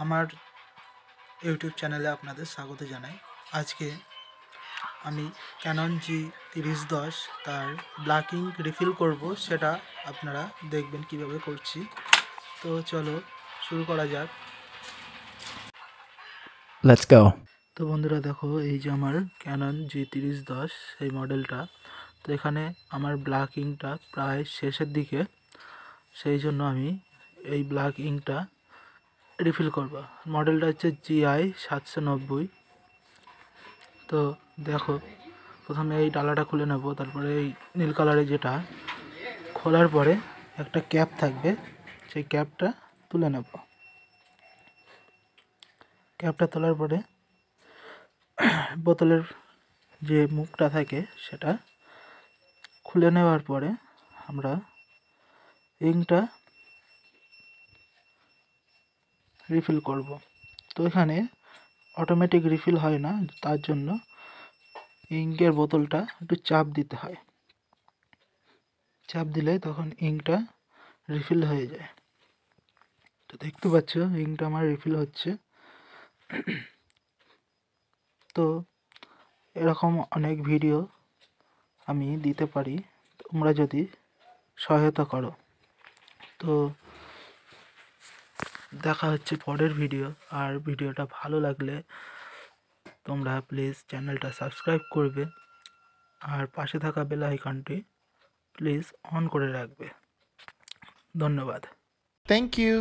আমার ইউটিউব চ্যানেলে আপনাদের স্বাগত জানাই। আজকে আমি ক্যানন G3010 তার ব্ল্যাকিং রিফিল করব, সেটা আপনারা দেখবেন কিভাবে করছি। তো চলো শুরু করা যাক। Let's go. তো বন্ধুরা দেখো, এই যে আমার ক্যানন G3010 সেই মডেলটা। তো এখানে আমার ব্ল্যাকিংটা প্রায় শেষের দিকে, সেই জন্য আমি এই ব্ল্যাক ইঙ্কটা রিফিল করব। মডেলটা হচ্ছে GI 790। তো দেখো, প্রথমে এই ডালাটা খুলে নেব, তারপরে এই নীল কালারের যেটা খোলার পরে একটা ক্যাপ থাকবে, সেই ক্যাপটা তুলে নেব। ক্যাপটা তোলার পরে বোতলের যে মুখটা থাকে সেটা খুলে নেওয়ার পরে আমরা ইঙ্কটা রিফিল করব। তো এখানে অটোমেটিক রিফিল হয় না, তার জন্য ইঙ্কের বোতলটা একটু চাপ দিতে হয়। চাপ দিলে তখন ইঙ্কটা রিফিল হয়ে যায়। তো দেখতে পাচ্ছ ইঙ্কটা আমার রিফিল হচ্ছে। তো এরকম অনেক ভিডিও আমি দিতে পারি, তোমরা যদি সহায়তা করো। তো দেখা হচ্ছে পরের ভিডিও। আর ভিডিওটা ভালো লাগলে তোমরা প্লিজ চ্যানেলটা সাবস্ক্রাইব করবে, আর পাশে থাকা বেল আইকনটি প্লিজ অন করে রাখবে। ধন্যবাদ। Thank you.